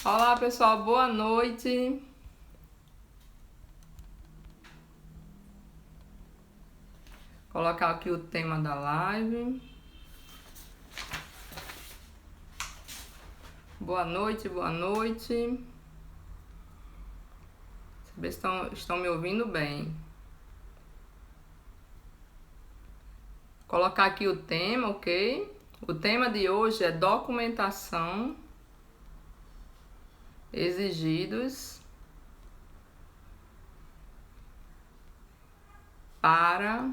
Olá pessoal, boa noite. Colocar aqui o tema da live. Boa noite, boa noite. Saber se estão me ouvindo bem. Colocar aqui o tema, ok? O tema de hoje é documentação exigidos para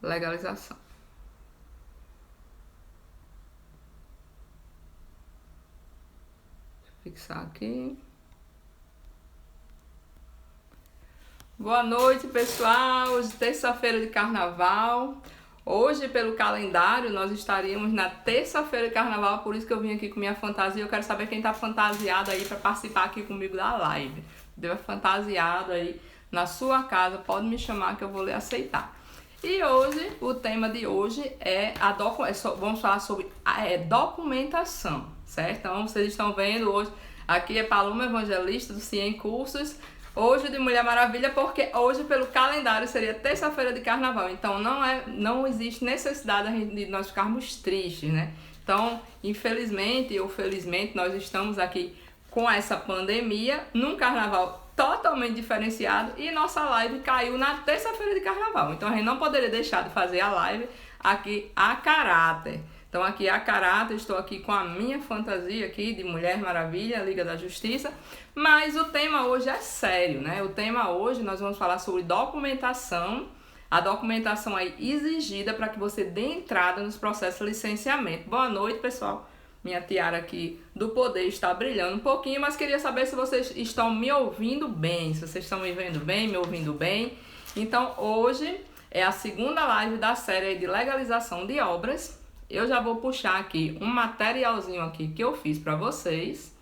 legalização. Deixa eu fixar aqui. Boa noite, pessoal. Hoje, terça-feira de carnaval. Hoje, pelo calendário, nós estaríamos na terça-feira de carnaval, por isso que eu vim aqui com minha fantasia. Eu quero saber quem tá fantasiado aí para participar aqui comigo da live. Deu fantasiado aí na sua casa, pode me chamar que eu vou lhe aceitar. E hoje, o tema de hoje é vamos falar sobre documentação, certo? Então, vocês estão vendo hoje, aqui é Paloma Evangelista do Cien Cursos. Hoje de Mulher Maravilha, porque hoje pelo calendário seria terça-feira de carnaval, então não existe necessidade de nós ficarmos tristes, né? Então, infelizmente ou felizmente, nós estamos aqui com essa pandemia, num carnaval totalmente diferenciado e nossa live caiu na terça-feira de carnaval, então a gente não poderia deixar de fazer a live aqui a caráter. Então aqui a caráter, estou aqui com a minha fantasia aqui de Mulher Maravilha, Liga da Justiça, mas o tema hoje é sério, né? O tema hoje nós vamos falar sobre documentação, a documentação aí exigida para que você dê entrada nos processos de licenciamento. Boa noite, pessoal. Minha tiara aqui do poder está brilhando um pouquinho, mas queria saber se vocês estão me ouvindo bem, se vocês estão me vendo bem, me ouvindo bem. Então hoje é a segunda live da série de legalização de obras. Eu já vou puxar aqui um materialzinho aqui que eu fiz para vocês,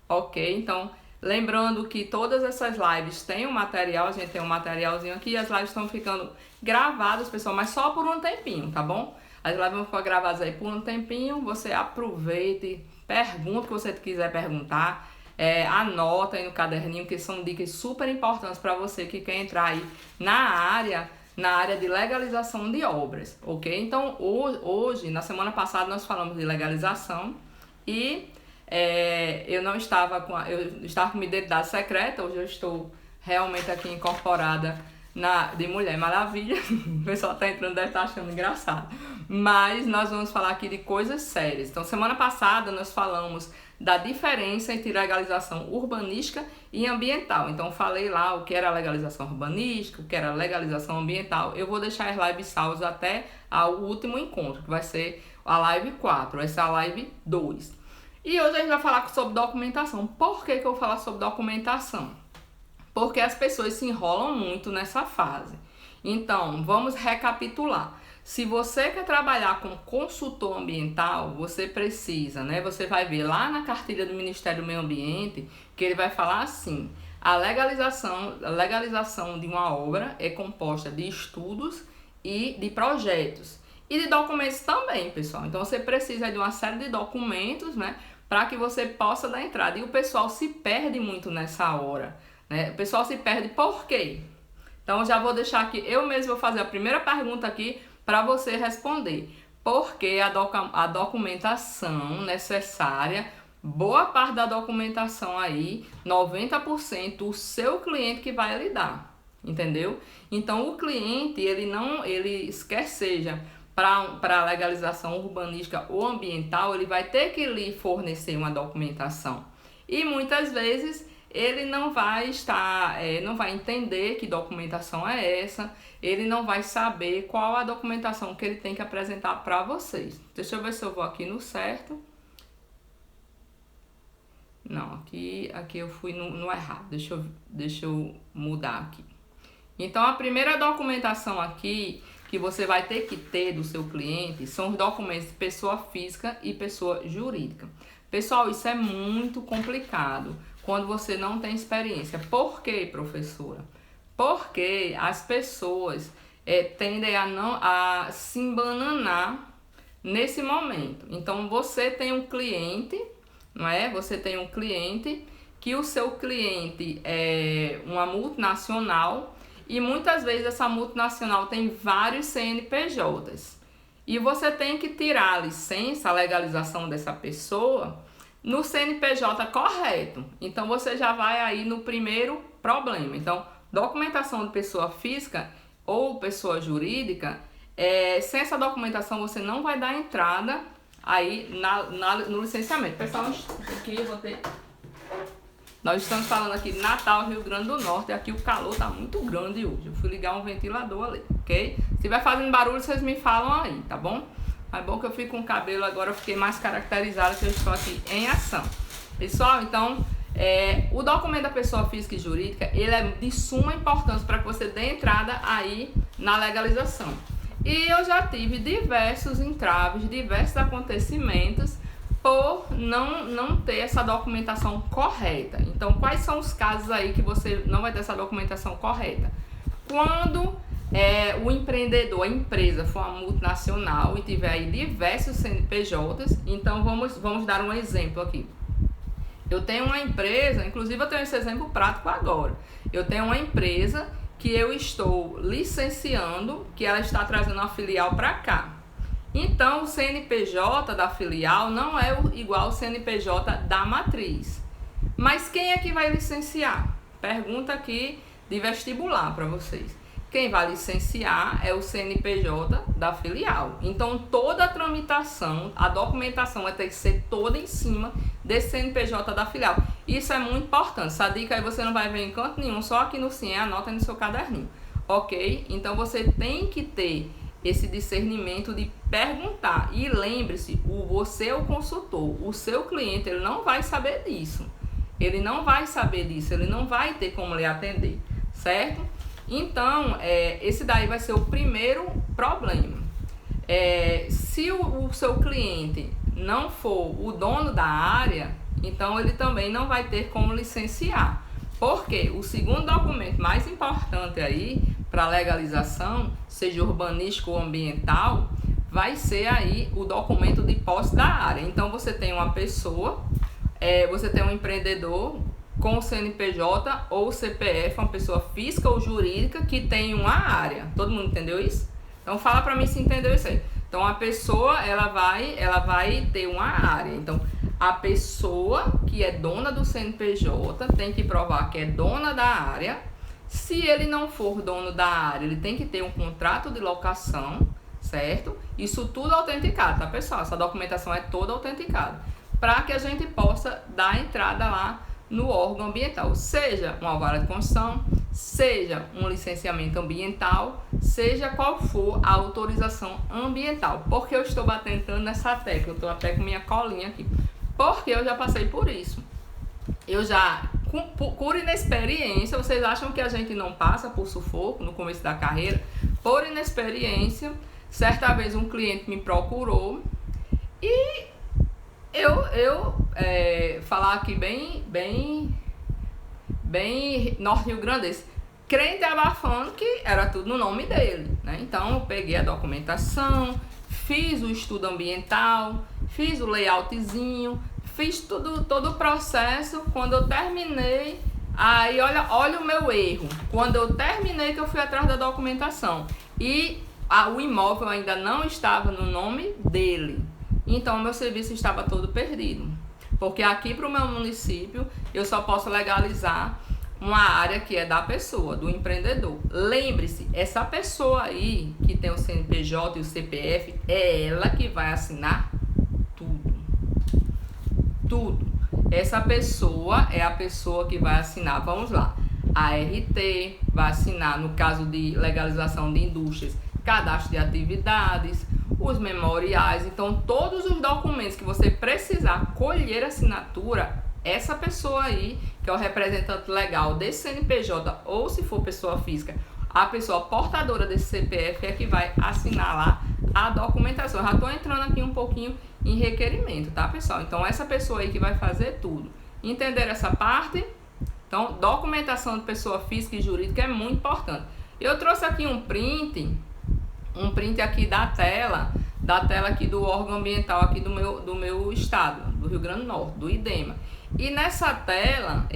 ok? Então, lembrando que todas essas lives têm um material, a gente tem um materialzinho aqui, as lives estão ficando gravadas, pessoal, mas só por um tempinho, tá bom? As lives vão ficar gravadas aí por um tempinho, você aproveite, pergunta o que você quiser perguntar, anota aí no caderninho, que são dicas super importantes para você que quer entrar aí na área de legalização de obras, ok? Então, hoje, na semana passada, nós falamos de legalização e eu estava com minha identidade secreta, hoje eu estou realmente aqui incorporada de Mulher Maravilha. O pessoal está entrando, deve estar achando engraçado. Mas nós vamos falar aqui de coisas sérias. Então, semana passada, nós falamos da diferença entre legalização urbanística e ambiental. Então, falei lá o que era legalização urbanística, o que era legalização ambiental. Eu vou deixar as lives salvas até ao último encontro, que vai ser a live 4, essa é a live 2. E hoje a gente vai falar sobre documentação. Por que eu vou falar sobre documentação? Porque as pessoas se enrolam muito nessa fase. Então, vamos recapitular. Se você quer trabalhar com consultor ambiental, você precisa, né? Você vai ver lá na cartilha do Ministério do Meio Ambiente que ele vai falar assim: a legalização de uma obra é composta de estudos e de projetos e de documentos também, pessoal. Então você precisa de uma série de documentos, né, para que você possa dar entrada. E o pessoal se perde muito nessa hora, né? O pessoal se perde por quê? Então já vou deixar aqui, eu mesmo vou fazer a primeira pergunta aqui para você responder. Porque a documentação necessária, boa parte da documentação aí, 90%, o seu cliente que vai lhe dar, entendeu? Então o cliente, ele quer seja para a legalização urbanística ou ambiental, ele vai ter que lhe fornecer uma documentação. E muitas vezes ele não vai entender que documentação é essa, ele não vai saber qual a documentação que ele tem que apresentar para vocês. Deixa eu ver se eu vou aqui no certo. Não, aqui eu fui no errado, deixa eu mudar aqui. Então, a primeira documentação aqui que você vai ter que ter do seu cliente são os documentos de pessoa física e pessoa jurídica. Pessoal, isso é muito complicado quando você não tem experiência. Por quê, professora? Porque as pessoas tendem a se embananar nesse momento. Então, você tem um cliente não é? Você tem um cliente que o seu cliente é uma multinacional e muitas vezes essa multinacional tem vários CNPJs. E você tem que tirar a licença, a legalização dessa pessoa no CNPJ correto. Então você já vai aí no primeiro problema. Então, documentação de pessoa física ou pessoa jurídica, sem essa documentação você não vai dar entrada aí no licenciamento. Pessoal, aqui eu vou ter... Nós estamos falando aqui de Natal, Rio Grande do Norte, e aqui o calor tá muito grande hoje. Eu fui ligar um ventilador ali, ok? Se tiver fazendo barulho, vocês me falam aí, tá bom? É bom que eu fico com o cabelo agora, eu fiquei mais caracterizada que eu estou aqui em ação. Pessoal, então, o documento da pessoa física e jurídica, ele é de suma importância para que você dê entrada aí na legalização. E eu já tive diversos entraves, diversos acontecimentos por não ter essa documentação correta. Então, quais são os casos aí que você não vai ter essa documentação correta? Quando o empreendedor, a empresa for uma multinacional e tiver aí diversos CNPJs, então vamos dar um exemplo aqui. Eu tenho uma empresa, inclusive eu tenho esse exemplo prático agora. Eu tenho uma empresa que eu estou licenciando, que ela está trazendo uma filial para cá. Então, o CNPJ da filial não é igual ao CNPJ da matriz. Mas quem é que vai licenciar? Pergunta aqui de vestibular para vocês. Quem vai licenciar é o CNPJ da filial. Então, toda a tramitação, a documentação vai ter que ser toda em cima desse CNPJ da filial. Isso é muito importante. Essa dica aí você não vai ver em canto nenhum, só aqui no CIE, anota no seu caderninho. Ok? Então, você tem que ter esse discernimento de perguntar. E lembre-se, você é o consultor, o seu cliente, ele não vai saber disso. Ele não vai saber disso, ele não vai ter como lhe atender, certo? Então, esse daí vai ser o primeiro problema. Se o seu cliente não for o dono da área, então ele também não vai ter como licenciar. Porque o segundo documento mais importante aí para legalização, seja urbanístico ou ambiental, vai ser aí o documento de posse da área. Então você tem uma pessoa, você tem um empreendedor com CNPJ ou CPF, uma pessoa física ou jurídica que tem uma área. Todo mundo entendeu isso? Então fala para mim se entendeu isso aí. Então a pessoa ela vai ter uma área. Então a pessoa que é dona do CNPJ tem que provar que é dona da área. Se ele não for dono da área, ele tem que ter um contrato de locação, certo? Isso tudo autenticado, tá, pessoal? Essa documentação é toda autenticada, para que a gente possa dar entrada lá no órgão ambiental, seja uma vara de construção, seja um licenciamento ambiental, seja qual for a autorização ambiental. Por que eu estou batendo nessa tecla? Eu estou até com minha colinha aqui. Porque eu já passei por isso. Eu já, por inexperiência, vocês acham que a gente não passa por sufoco no começo da carreira? Por inexperiência, certa vez um cliente me procurou e falar aqui bem norte Rio Grandense, crente abafando que era tudo no nome dele, né? Então eu peguei a documentação, fiz o estudo ambiental, fiz o layoutzinho, fiz todo o processo. Quando eu terminei, aí olha o meu erro. Quando eu terminei, que eu fui atrás da documentação e o imóvel ainda não estava no nome dele. Então, o meu serviço estava todo perdido. Porque aqui para o meu município, eu só posso legalizar uma área que é da pessoa, do empreendedor. Lembre-se, essa pessoa aí que tem o CNPJ e o CPF, é ela que vai assinar tudo. Tudo. Essa pessoa é a pessoa que vai assinar, vamos lá, a RT, vai assinar, no caso de legalização de indústrias, cadastro de atividades, os memoriais. Então, todos os documentos que você precisar colher assinatura, essa pessoa aí, que é o representante legal desse CNPJ, ou se for pessoa física, a pessoa portadora desse CPF é que vai assinar lá a documentação. Eu já estou entrando aqui um pouquinho em requerimento, tá, pessoal? Então, essa pessoa aí que vai fazer tudo. Entenderam essa parte? Então, documentação de pessoa física e jurídica é muito importante. Eu trouxe aqui um print aqui da tela aqui do órgão ambiental aqui do meu estado, do Rio Grande do Norte, do IDEMA. E nessa tela,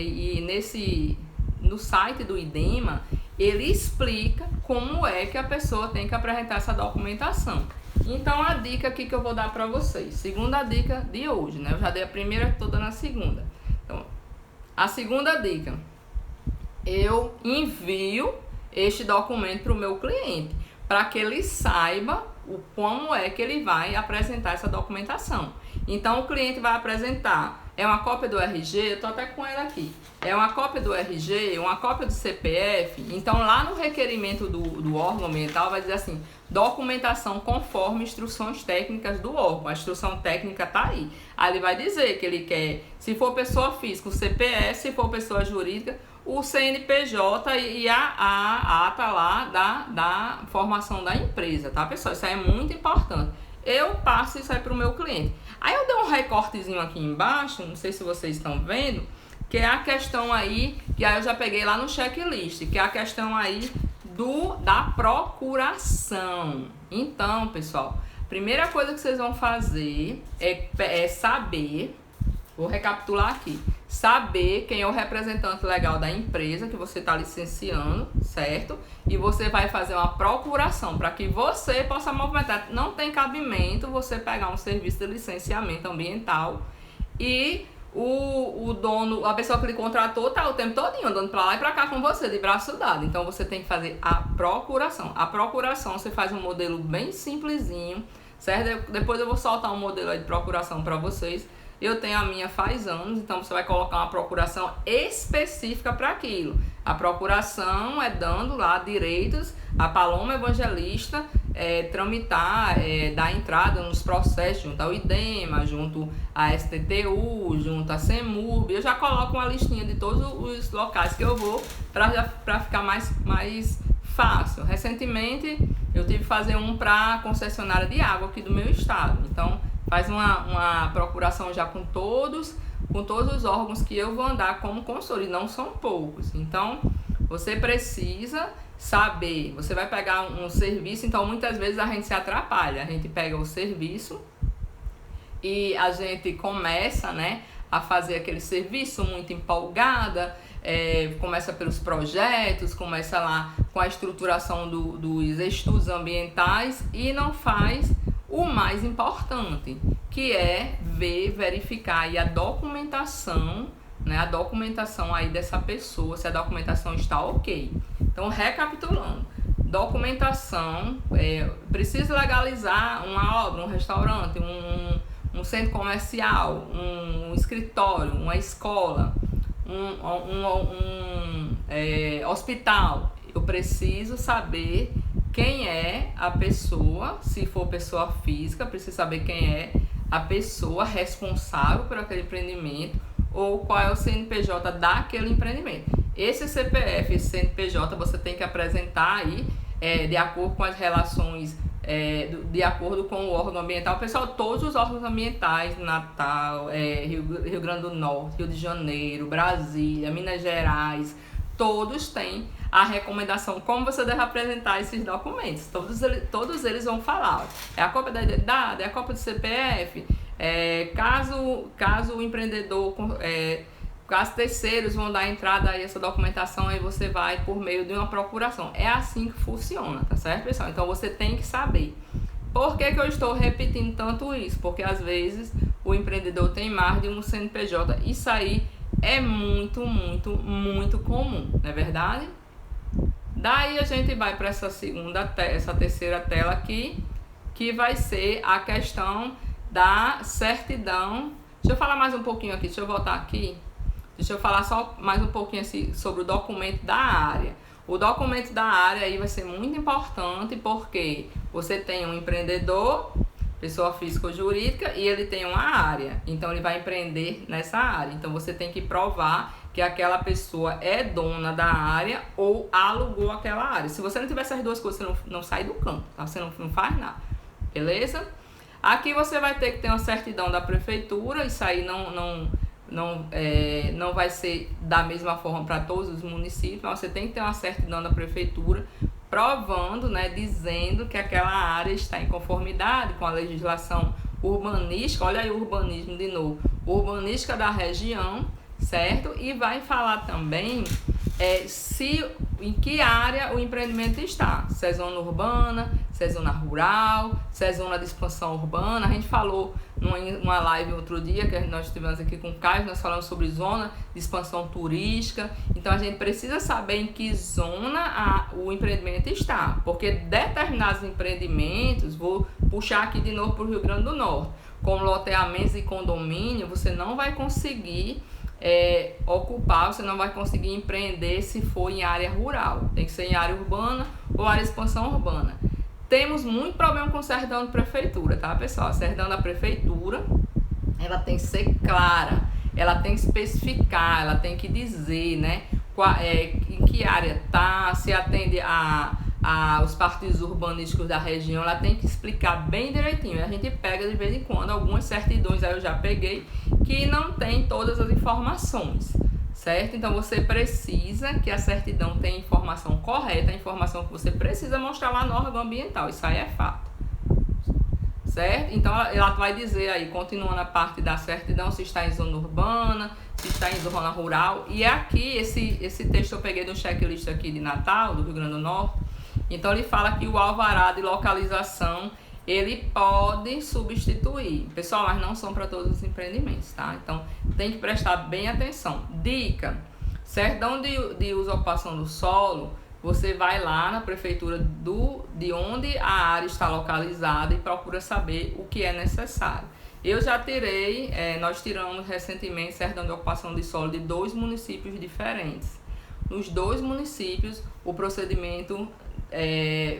no site do IDEMA, ele explica como é que a pessoa tem que apresentar essa documentação. Então, a dica aqui que eu vou dar para vocês, segunda dica de hoje, né? Eu já dei a primeira, estou dando a segunda. Então, a segunda dica, eu envio este documento para o meu cliente, para que ele saiba como é que ele vai apresentar essa documentação. Então, o cliente vai apresentar, é uma cópia do RG, eu estou até com ele aqui, é uma cópia do RG, uma cópia do CPF. Então, lá no requerimento do órgão ambiental vai dizer assim, documentação conforme instruções técnicas do órgão. A instrução técnica está aí. Aí ele vai dizer que ele quer, se for pessoa física, o CPF, se for pessoa jurídica, o CNPJ e a ata lá da formação da empresa, tá, pessoal? Isso aí é muito importante. Eu passo isso aí para o meu cliente. Aí eu dei um recortezinho aqui embaixo, não sei se vocês estão vendo, que é a questão aí, que aí eu já peguei lá no checklist, que é a questão aí da procuração. Então, pessoal, primeira coisa que vocês vão fazer é saber, vou recapitular aqui, saber quem é o representante legal da empresa que você está licenciando, certo? E você vai fazer uma procuração para que você possa movimentar. Não tem cabimento você pegar um serviço de licenciamento ambiental e o dono, a pessoa que lhe contratou, tá o tempo todinho andando para lá e para cá com você, de braço dado. Então você tem que fazer a procuração. A procuração, você faz um modelo bem simplesinho, certo? Depois eu vou soltar um modelo aí de procuração para vocês. Eu tenho a minha faz anos, então você vai colocar uma procuração específica para aquilo. A procuração é dando lá direitos a Paloma Evangelista tramitar, dar entrada nos processos junto ao IDEMA, junto à STTU, junto à CEMURB. Eu já coloco uma listinha de todos os locais que eu vou para ficar mais fácil. Recentemente eu tive que fazer um para a concessionária de água aqui do meu estado. Então faz uma procuração já com todos os órgãos que eu vou andar como consultor, e não são poucos. Então, você precisa saber, você vai pegar um serviço, então muitas vezes a gente se atrapalha, a gente pega o serviço e a gente começa, né, a fazer aquele serviço muito empolgada, começa pelos projetos, começa lá com a estruturação dos estudos ambientais e não faz o mais importante, que é verificar aí a documentação, né, a documentação aí dessa pessoa, se a documentação está ok. Então, recapitulando, documentação, precisa legalizar uma obra, um restaurante, um centro comercial, um escritório, uma escola, um hospital. Eu preciso saber quem é a pessoa, se for pessoa física, precisa saber quem é a pessoa responsável por aquele empreendimento ou qual é o CNPJ daquele empreendimento. Esse CPF, esse CNPJ, você tem que apresentar aí de acordo com as relações, de acordo com o órgão ambiental. Pessoal, todos os órgãos ambientais, Natal, Rio Grande do Norte, Rio de Janeiro, Brasília, Minas Gerais, todos têm a recomendação como você deve apresentar esses documentos. Todos eles vão falar, é a cópia da identidade, é a cópia do CPF, caso o empreendedor, caso terceiros vão dar entrada a essa documentação, aí você vai por meio de uma procuração. É assim que funciona, tá certo, pessoal? Então você tem que saber. Por que eu estou repetindo tanto isso? Porque às vezes o empreendedor tem mais de um CNPJ. Isso aí é muito, muito, muito comum, não é verdade? Daí a gente vai para essa terceira tela aqui, que vai ser a questão da certidão. Deixa eu falar mais um pouquinho aqui, deixa eu voltar aqui. Deixa eu falar só mais um pouquinho assim, sobre o documento da área. O documento da área aí vai ser muito importante porque você tem um empreendedor, pessoa física ou jurídica, e ele tem uma área. Então ele vai empreender nessa área. Então você tem que provar que aquela pessoa é dona da área ou alugou aquela área. Se você não tiver essas duas coisas, você não sai do campo, tá? Você não faz nada, beleza? Aqui você vai ter que ter uma certidão da prefeitura. Isso aí não vai ser da mesma forma para todos os municípios, mas você tem que ter uma certidão da prefeitura provando, né, dizendo que aquela área está em conformidade com a legislação urbanística. Olha aí o urbanismo de novo. urbanística da região, certo? E vai falar também em que área o empreendimento está, se é zona urbana, se é zona rural, se é zona de expansão urbana. A gente falou numa live outro dia, que nós estivemos aqui com o Caio, nós falamos sobre zona de expansão turística. Então a gente precisa saber em que zona o empreendimento está, porque determinados empreendimentos, vou puxar aqui de novo para o Rio Grande do Norte, como loteamentos e condomínio, você não vai conseguir ocupar, você não vai conseguir empreender se for em área rural, tem que ser em área urbana ou área de expansão urbana. Temos muito problema com certidão de prefeitura, tá, pessoal? A certidão da prefeitura, ela tem que ser clara, ela tem que especificar, ela tem que dizer, né, em que área tá, se atende os partidos urbanísticos da região, ela tem que explicar bem direitinho. A gente pega de vez em quando algumas certidões, aí eu já peguei, que não tem todas as informações, certo? Então você precisa que a certidão tenha informação correta, a informação que você precisa mostrar lá no órgão ambiental, isso aí é fato, certo? Então ela vai dizer aí, continuando a parte da certidão, se está em zona urbana, se está em zona rural. E aqui, esse texto eu peguei do checklist aqui de Natal, do Rio Grande do Norte. Então ele fala que o alvará de localização ele pode substituir, pessoal, mas não são para todos os empreendimentos, tá? Então tem que prestar bem atenção. Dica: certidão de usurpação do solo, você vai lá na prefeitura de onde a área está localizada e procura saber o que é necessário. Eu já tirei, nós tiramos recentemente certidão de ocupação de solo de 2 municípios diferentes. Nos 2 municípios o procedimento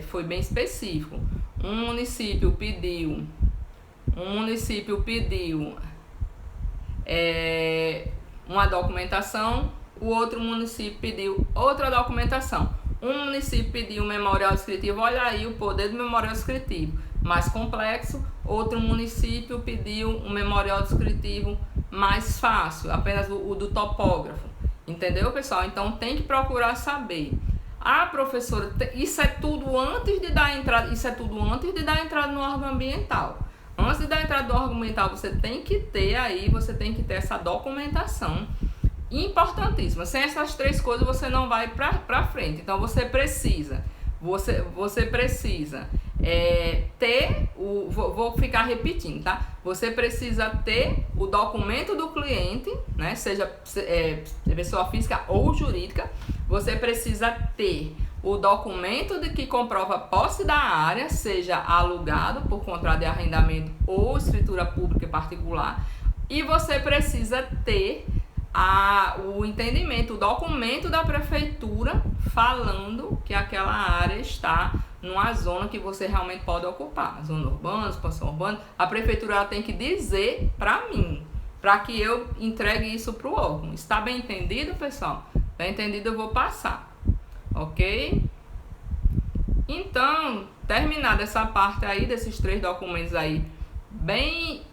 foi bem específico. Um município pediu uma documentação, o outro município pediu outra documentação. Um município pediu um memorial descritivo, olha aí o poder do memorial descritivo, mais complexo. Outro município pediu um memorial descritivo mais fácil, apenas o do topógrafo. Entendeu, pessoal? Então tem que procurar saber. Ah, professora, isso é tudo antes de dar entrada, no órgão ambiental. Antes de dar entrada no órgão ambiental, você tem que ter essa documentação importantíssima. Sem essas 3 coisas você não vai para frente. Então você precisa ter vou ficar repetindo, tá? Você precisa ter o documento do cliente, né? Seja pessoa física ou jurídica. Você precisa ter o documento que comprova a posse da área, seja alugado por contrato de arrendamento ou escritura pública e particular. E você precisa ter o entendimento, o documento da prefeitura falando que aquela área está numa zona que você realmente pode ocupar, zona urbana, expansão urbana. A prefeitura ela tem que dizer para mim, para que eu entregue isso para o órgão. Está bem entendido, pessoal? Bem entendido, eu vou passar, ok? Então, terminada essa parte aí, desses 3 documentos aí, bem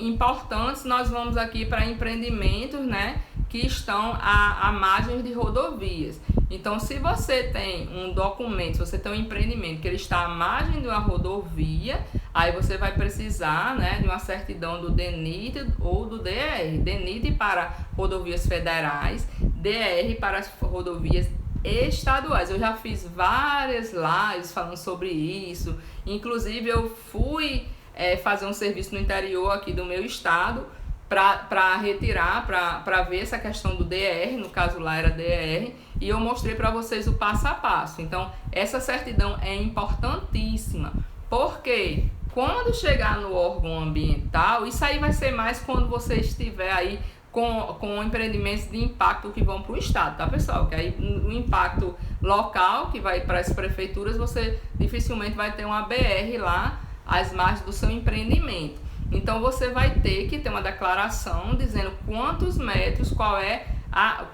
importantes, nós vamos aqui para empreendimentos, né, que estão à margem de rodovias. Então, se você tem um documento, se você tem um empreendimento que ele está à margem de uma rodovia, aí você vai precisar, né, de uma certidão do DENIT ou do DR. DENIT para rodovias federais, DR para as rodovias estaduais. Eu já fiz várias lives falando sobre isso. Inclusive, eu fui fazer um serviço no interior aqui do meu estado para retirar, para ver essa questão do DR, no caso lá era DR, e eu mostrei para vocês o passo a passo. Então, essa certidão é importantíssima, porque quando chegar no órgão ambiental, isso aí vai ser mais quando você estiver aí com empreendimentos de impacto que vão para o estado, tá, pessoal? Que aí o impacto local, que vai para as prefeituras, você dificilmente vai ter uma BR lá às margens do seu empreendimento. Então você vai ter que ter uma declaração dizendo quantos metros,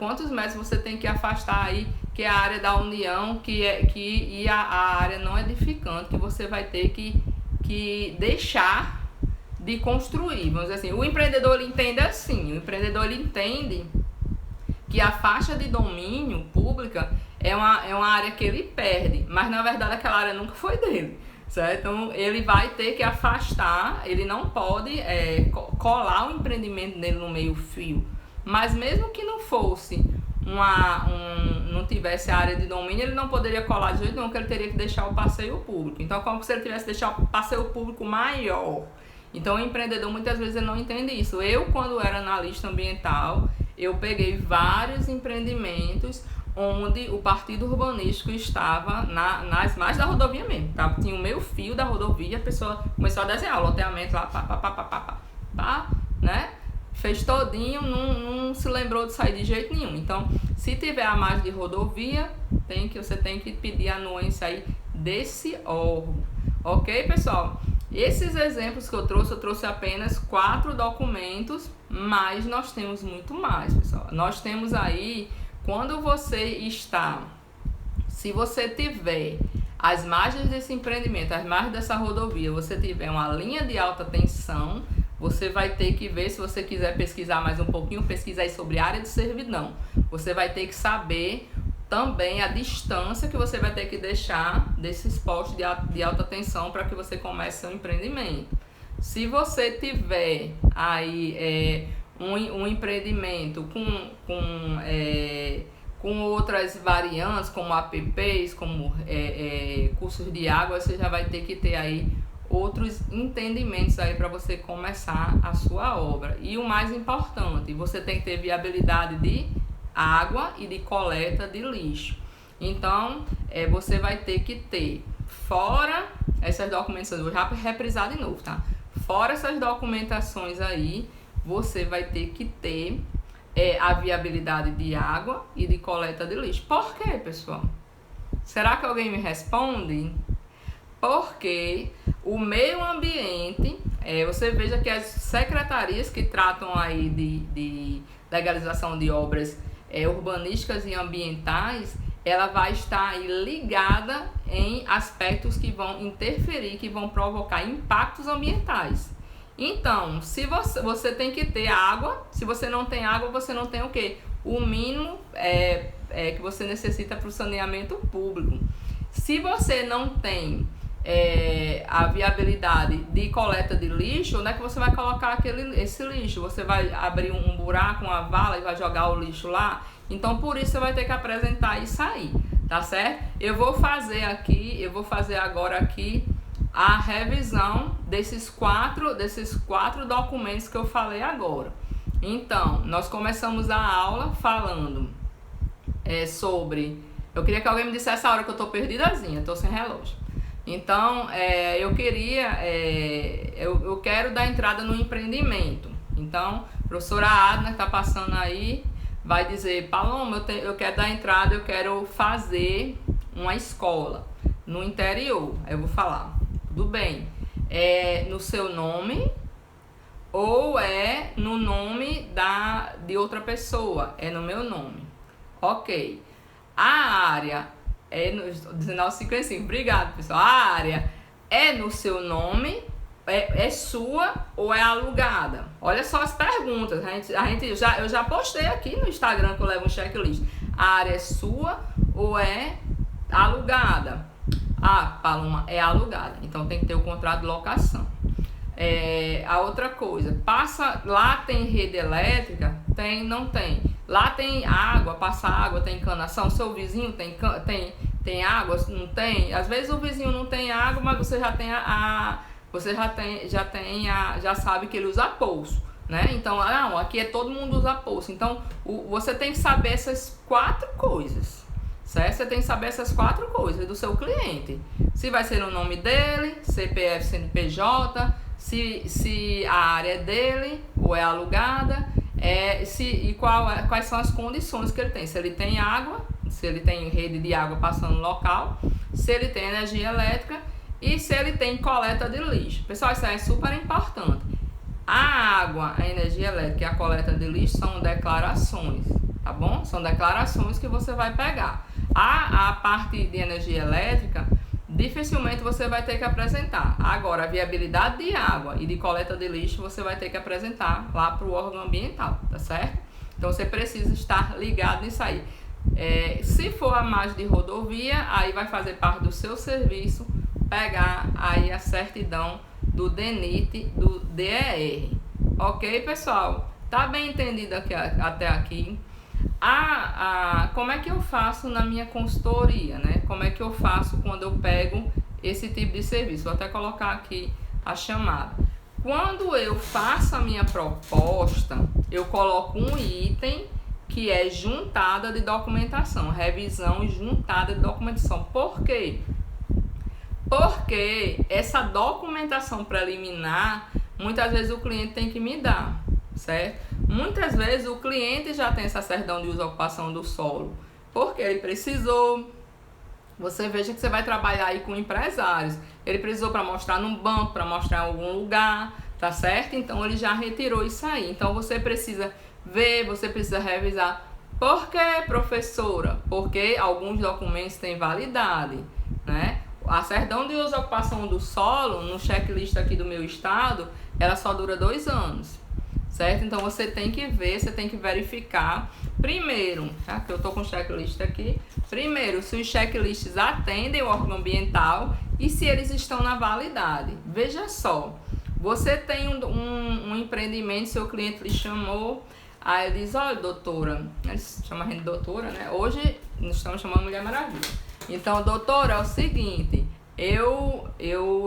quantos metros você tem que afastar aí, que é a área da União, e a área não edificante, que você vai ter que deixar de construir. Vamos dizer assim, o empreendedor ele entende assim, o empreendedor ele entende que a faixa de domínio pública é uma área que ele perde, mas na verdade aquela área nunca foi dele, certo? Então, ele vai ter que afastar, ele não pode colar o empreendimento dele no meio-fio. Mas mesmo que não fosse não tivesse a área de domínio, ele não poderia colar de jeito nenhum, que ele teria que deixar o passeio público. Então, como se ele tivesse que deixar o passeio público maior. Então, o empreendedor, muitas vezes, ele não entende isso. Eu, quando era analista ambiental, eu peguei vários empreendimentos onde o partido urbanístico estava nas margens da rodovia mesmo. Tá? Tinha o meio fio da rodovia, a pessoa começou a desenhar o loteamento lá, né? Fez todinho, não se lembrou de sair de jeito nenhum. Então, se tiver a margem de rodovia, você tem que pedir a anuência aí desse órgão. Ok, pessoal? Esses exemplos que eu trouxe apenas 4 documentos, mas nós temos muito mais, pessoal. Nós temos aí, quando se você tiver as margens desse empreendimento, as margens dessa rodovia, você tiver uma linha de alta tensão, você vai ter que ver, se você quiser pesquisar mais um pouquinho, pesquisar aí sobre área de servidão. Você vai ter que saber também a distância que você vai ter que deixar desses postos de alta tensão para que você comece seu empreendimento. Se você tiver aí um empreendimento com outras variantes, como apps, como cursos de água, você já vai ter que ter aí outros entendimentos aí para você começar a sua obra. E o mais importante, você tem que ter viabilidade de água e de coleta de lixo. Então, você vai ter que ter, fora essas documentações, vou já reprisar de novo, tá? Fora essas documentações aí, você vai ter que ter a viabilidade de água e de coleta de lixo. Por quê, pessoal? Será que alguém me responde? Porque o meio ambiente, você veja que as secretarias que tratam aí de legalização de obras urbanísticas e ambientais, ela vai estar aí ligada em aspectos que vão interferir, que vão provocar impactos ambientais. Então, se você tem que ter água, se você não tem água, você não tem o quê? O mínimo que você necessita para o saneamento público. Se você não tem a viabilidade de coleta de lixo, onde é que você vai colocar esse lixo? Você vai abrir um buraco, uma vala e vai jogar o lixo lá? Então, por isso você vai ter que apresentar isso aí, tá certo? Eu vou fazer agora aqui a revisão desses quatro documentos que eu falei agora. Então, nós começamos a aula falando sobre... Eu queria que alguém me dissesse a hora que eu tô perdidazinha, tô sem relógio. Então, eu quero dar entrada no empreendimento. Então, a professora Adna, que está passando aí, vai dizer: Paloma, eu quero dar entrada, eu quero fazer uma escola no interior. Aí eu vou falar: tudo bem, é no seu nome ou é no nome de outra pessoa? É no meu nome. Ok. A área... no 1955, obrigado, pessoal. A área é no seu nome, é sua ou é alugada? Olha só as perguntas. Eu já postei aqui no Instagram que eu levo um checklist. A área é sua ou é alugada? Ah, Paloma, é alugada. Então tem que ter o contrato de locação. A outra coisa, lá tem rede elétrica? Tem, não tem. Lá tem água, passa água, tem encanação. Seu vizinho tem água? Não tem. Às vezes o vizinho não tem água, mas você já sabe que ele usa poço, né? Então, aqui todo mundo usa poço. Então, você tem que saber essas 4 coisas, certo? Você tem que saber essas 4 coisas do seu cliente. Se vai ser o nome dele, CPF, CNPJ, se a área é dele ou é alugada, quais são as condições que ele tem. Se ele tem água, se ele tem rede de água passando no local, se ele tem energia elétrica e se ele tem coleta de lixo. Pessoal, isso é super importante. A água, a energia elétrica e a coleta de lixo são declarações, tá bom? São declarações que você vai pegar. A parte de energia elétrica, dificilmente você vai ter que apresentar. Agora, a viabilidade de água e de coleta de lixo você vai ter que apresentar lá para o órgão ambiental, tá certo? Então, você precisa estar ligado nisso aí. Se for a margem de rodovia, aí vai fazer parte do seu serviço pegar aí a certidão do DENIT, do DER. Ok, pessoal? Tá bem entendido aqui, até aqui? Como é que eu faço na minha consultoria, né? Como é que eu faço quando eu pego esse tipo de serviço? Vou até colocar aqui a chamada. Quando eu faço a minha proposta, eu coloco um item que é juntada de documentação, revisão e juntada de documentação. Por quê? Porque essa documentação preliminar, muitas vezes o cliente tem que me dar, certo? Muitas vezes o cliente já tem essa certidão de uso e ocupação do solo, porque ele precisou. Você veja que você vai trabalhar aí com empresários. Ele precisou para mostrar num banco, para mostrar em algum lugar, tá certo? Então ele já retirou isso aí. Então você precisa ver, você precisa revisar. Por que, professora? Porque alguns documentos têm validade, né? A certidão de uso e ocupação do solo, no checklist aqui do meu estado, ela só dura 2 anos, certo? Então você tem que ver, você tem que verificar primeiro, tá? Que eu tô com o checklist aqui. Primeiro, se os checklists atendem o órgão ambiental e se eles estão na validade. Veja só, você tem um empreendimento, seu cliente lhe chamou, aí ele diz: olha, doutora, eles chamam a gente de doutora, né? Hoje nós estamos chamando Mulher Maravilha. Então, doutora, é o seguinte, eu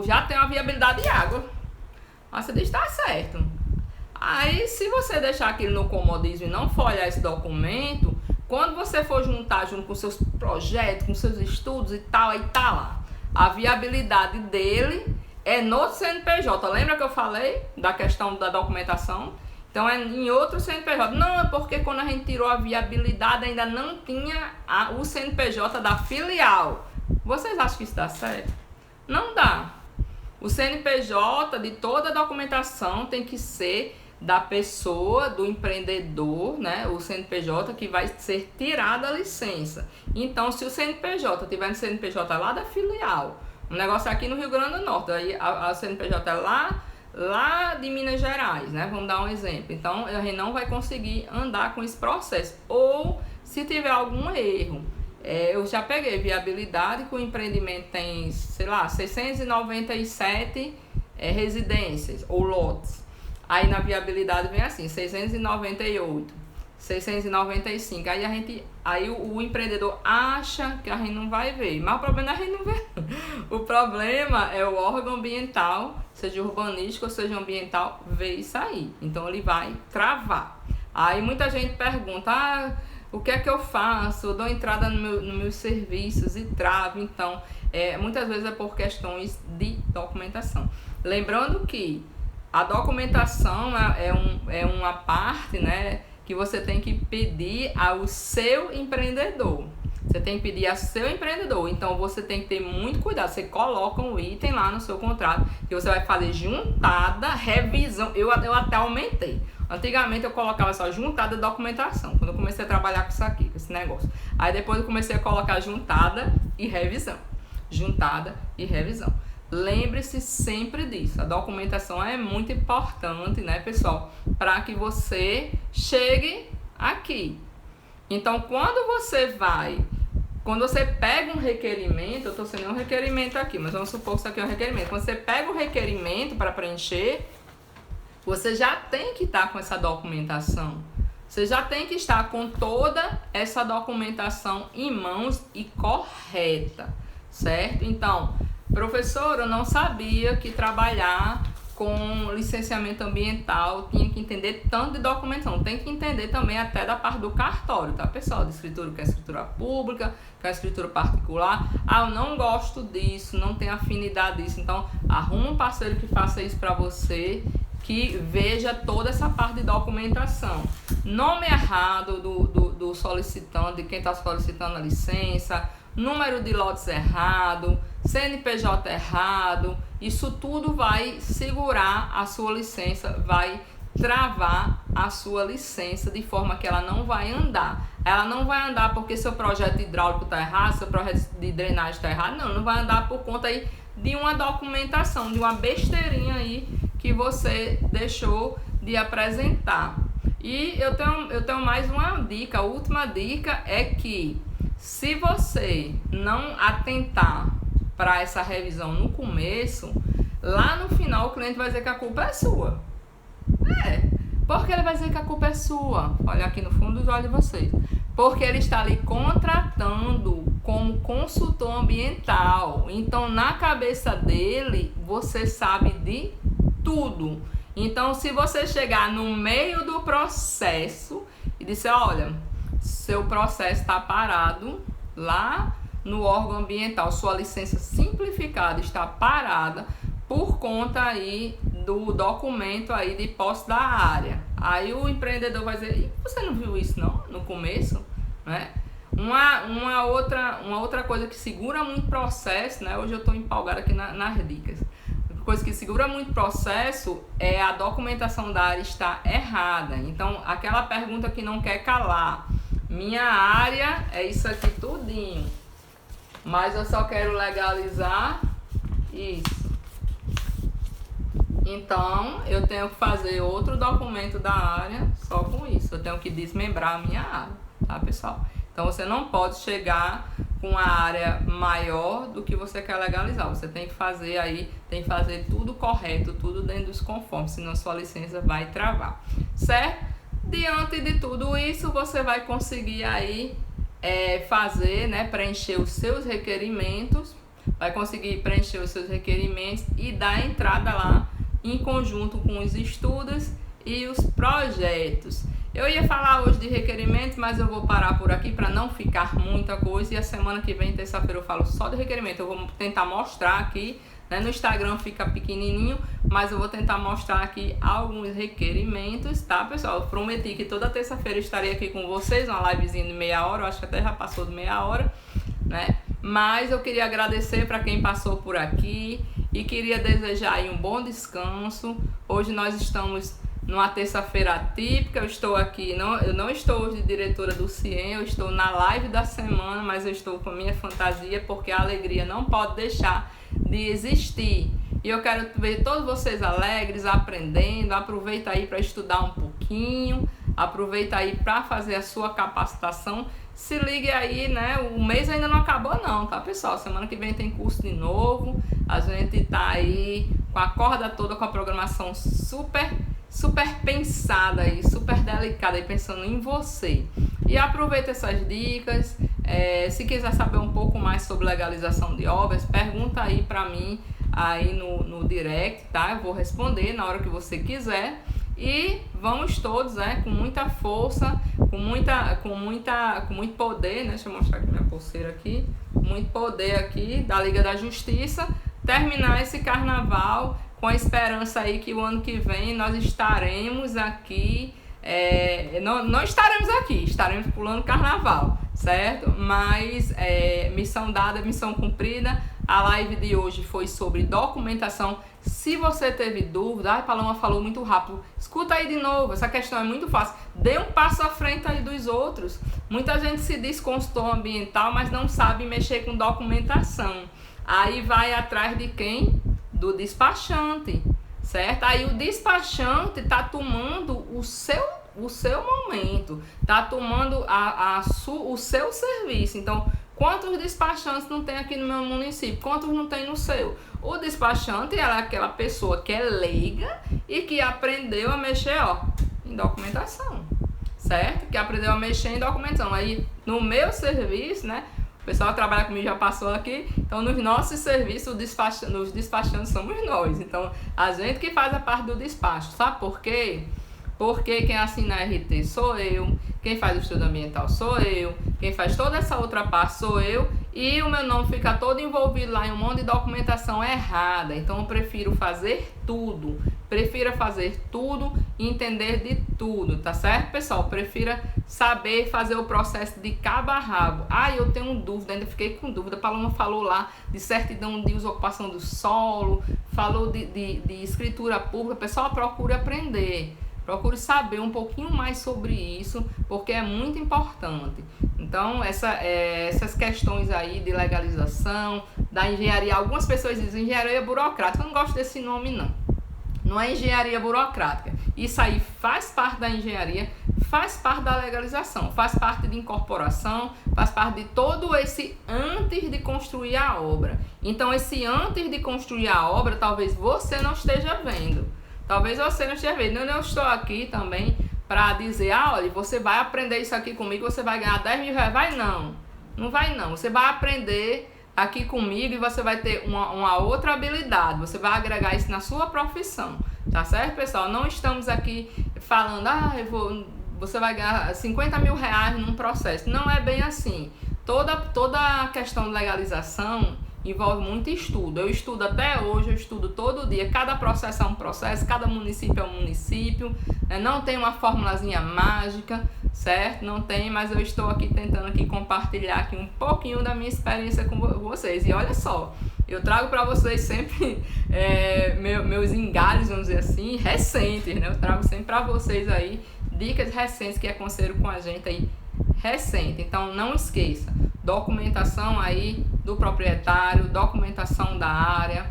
já tenho a viabilidade de água. Aí você diz: tá certo. Aí, se você deixar aquilo no comodismo e não for olhar esse documento, quando você for juntar junto com seus projetos, com seus estudos e tal, aí tá lá. A viabilidade dele é no CNPJ. Lembra que eu falei da questão da documentação? Então é em outro CNPJ. Não, é porque quando a gente tirou a viabilidade ainda não tinha o CNPJ da filial. Vocês acham que isso dá certo? Não dá. O CNPJ de toda a documentação tem que ser da pessoa, do empreendedor, né? O CNPJ que vai ser tirada a licença. Então, se o CNPJ tiver no CNPJ lá da filial, um negócio aqui no Rio Grande do Norte, aí a CNPJ é lá de Minas Gerais, né? Vamos dar um exemplo. Então, a gente não vai conseguir andar com esse processo. Ou, se tiver algum erro, eu já peguei viabilidade que o empreendimento tem, sei lá, 697 residências ou lotes. Aí na viabilidade vem assim, 698, 695. Aí o empreendedor acha que a gente não vai ver, mas o problema é a gente não ver. O problema é o órgão ambiental, seja urbanístico ou seja ambiental, ver isso aí. Então ele vai travar. Aí muita gente pergunta: o que é que eu faço? Eu dou entrada nos meus serviços e travo. Então, muitas vezes é por questões de documentação. Lembrando que a documentação é uma parte, né, que você tem que pedir ao seu empreendedor. Você tem que pedir ao seu empreendedor. Então, você tem que ter muito cuidado. Você coloca um item lá no seu contrato que você vai fazer juntada, revisão. Eu até aumentei. Antigamente eu colocava só juntada documentação. Quando eu comecei a trabalhar com isso aqui, com esse negócio. Aí depois eu comecei a colocar juntada e revisão. Juntada e revisão. Lembre-se sempre disso. A documentação é muito importante, né, pessoal? Para que você chegue aqui. Então, quando você pega um requerimento, eu estou sendo um requerimento aqui, mas vamos supor que isso aqui é um requerimento. Quando você pega o requerimento para preencher, você já tem que estar com essa documentação. Você já tem que estar com toda essa documentação em mãos e correta, certo? Então, professor, eu não sabia que trabalhar com licenciamento ambiental tinha que entender tanto de documentação. Tem que entender também até da parte do cartório, tá, pessoal? De escritura, que é escritura pública, que é escritura particular. Eu não gosto disso, não tenho afinidade disso. Então, arruma um parceiro que faça isso para você, que veja toda essa parte de documentação. Nome errado do solicitante, de quem está solicitando a licença, número de lotes errado, CNPJ errado, isso tudo vai segurar a sua licença, vai travar a sua licença de forma que ela não vai andar. Ela não vai andar porque seu projeto hidráulico está errado, seu projeto de drenagem está errado, não vai andar por conta aí de uma documentação, de uma besteirinha aí que você deixou de apresentar. E eu tenho mais uma dica, a última dica é que se você não atentar para essa revisão no começo, lá no final o cliente vai dizer que a culpa é sua. Porque ele vai dizer que a culpa é sua. Olha aqui no fundo dos olhos de vocês. Porque ele está ali contratando como consultor ambiental. Então, na cabeça dele, você sabe de tudo. Então, se você chegar no meio do processo e disser, olha, seu processo está parado lá no órgão ambiental, sua licença simplificada está parada por conta aí do documento aí de posse da área. Aí o empreendedor vai dizer, você não viu isso não no começo, né? Uma outra coisa que segura muito processo, né? Hoje eu estou empolgada aqui nas dicas. Coisa que segura muito processo é a documentação da área estar errada. Então, aquela pergunta que não quer calar. Minha área é isso aqui tudinho, mas eu só quero legalizar isso. Então, eu tenho que fazer outro documento da área só com isso. Eu tenho que desmembrar a minha área, tá, pessoal? Então, você não pode chegar com a área maior do que você quer legalizar. Você tem que fazer aí, tem que fazer tudo correto, tudo dentro dos conformes, senão sua licença vai travar, certo? Diante de tudo isso, você vai conseguir aí fazer, né, preencher os seus requerimentos, vai conseguir preencher os seus requerimentos e dar entrada lá em conjunto com os estudos e os projetos. Eu ia falar hoje de requerimentos, mas eu vou parar por aqui para não ficar muita coisa. E a semana que vem, terça-feira, eu falo só de requerimento. Eu vou tentar mostrar aqui, né? No Instagram fica pequenininho, mas eu vou tentar mostrar aqui alguns requerimentos, tá, pessoal? Eu prometi que toda terça-feira estarei aqui com vocês, uma livezinha de meia hora. Eu acho que até já passou de meia hora, né? Mas eu queria agradecer para quem passou por aqui e queria desejar aí um bom descanso. Hoje nós estamos numa terça-feira atípica, eu estou aqui, eu não estou hoje diretora do CIEM, eu estou na live da semana, mas eu estou com a minha fantasia porque a alegria não pode deixar de existir. E eu quero ver todos vocês alegres, aprendendo. Aproveita aí para estudar um pouquinho, aproveita aí para fazer a sua capacitação. Se ligue aí, né? O mês ainda não acabou não, tá, pessoal? Semana que vem tem curso de novo. A gente tá aí com a corda toda, com a programação super pensada aí, super delicada aí, pensando em você. E aproveita essas dicas. Se quiser saber um pouco mais sobre legalização de obras, pergunta aí pra mim aí no direct, tá? Eu vou responder na hora que você quiser. E vamos todos, né, com muita força, com muito poder, né? Deixa eu mostrar aqui minha pulseira aqui. Com muito poder aqui da Liga da Justiça, terminar esse carnaval com a esperança aí que o ano que vem nós estaremos aqui, não estaremos aqui, estaremos pulando carnaval, certo? Mas missão dada, missão cumprida. A live de hoje foi sobre documentação. Se você teve dúvida, a Paloma falou muito rápido, escuta aí de novo, essa questão é muito fácil. Dê um passo à frente aí dos outros. Muita gente se diz consultor ambiental, mas não sabe mexer com documentação. Aí vai atrás de quem? Do despachante, certo? Aí o despachante está tomando o seu momento, está tomando o seu serviço. Então, quantos despachantes não tem aqui no meu município? Quantos não tem no seu? O despachante é aquela pessoa que é leiga e que aprendeu a mexer, em documentação, certo? Que aprendeu a mexer em documentação. Aí, no meu serviço, né? O pessoal que trabalha comigo já passou aqui. Então, nos nossos serviços, os despachantes somos nós. Então, a gente que faz a parte do despacho. Sabe por quê? Porque quem assina a RT sou eu, quem faz o estudo ambiental sou eu, quem faz toda essa outra parte sou eu, e o meu nome fica todo envolvido lá em um monte de documentação errada. Então eu prefiro fazer tudo, e entender de tudo, tá certo, pessoal? Prefira saber fazer o processo de cabo a rabo. Eu tenho dúvida, ainda fiquei com dúvida. A Paloma falou lá de certidão de usocupação do solo, falou de escritura pública. Pessoal, procure aprender. Procure saber um pouquinho mais sobre isso, porque é muito importante. Então, essas questões aí de legalização, da engenharia, algumas pessoas dizem engenharia burocrática. Eu não gosto desse nome, não. Não é engenharia burocrática. Isso aí faz parte da engenharia, faz parte da legalização, faz parte de incorporação, faz parte de todo esse antes de construir a obra. Então, esse antes de construir a obra, talvez você não esteja vendo. Talvez você não esteja vendo. Eu estou aqui também para dizer, olha, você vai aprender isso aqui comigo, você vai ganhar 10 mil reais. Vai não, não vai não. Você vai aprender aqui comigo e você vai ter uma outra habilidade. Você vai agregar isso na sua profissão. Tá certo, pessoal? Não estamos aqui falando, você vai ganhar 50 mil reais num processo. Não é bem assim. Toda a questão de legalização envolve muito estudo. Eu estudo até hoje, eu estudo todo dia. Cada processo é um processo, cada município é um município. Não tem uma formulazinha mágica, certo? Não tem, mas eu estou aqui tentando aqui compartilhar aqui um pouquinho da minha experiência com vocês. E olha só, eu trago para vocês sempre meus engalhos, vamos dizer assim, recentes, né? Eu trago sempre para vocês aí dicas recentes que aconteceram com a gente aí recente. Então não esqueça, documentação aí do proprietário, documentação da área,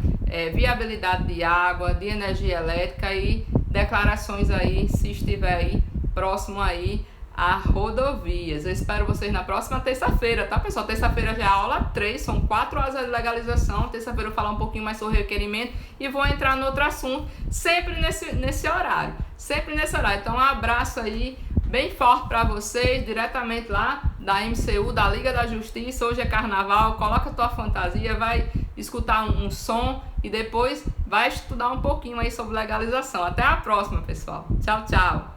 viabilidade de água, de energia elétrica e declarações aí se estiver aí próximo aí a rodovias. Eu espero vocês na próxima terça-feira, tá, pessoal? Terça-feira já é a aula 3, são 4 horas de legalização. Terça-feira eu vou falar um pouquinho mais sobre requerimento e vou entrar no outro assunto, sempre nesse horário. Sempre nesse horário. Então, um abraço aí bem forte para vocês, diretamente lá da MCU, da Liga da Justiça. Hoje é carnaval, coloca a tua fantasia, vai escutar um som e depois vai estudar um pouquinho aí sobre legalização. Até a próxima, pessoal. Tchau, tchau.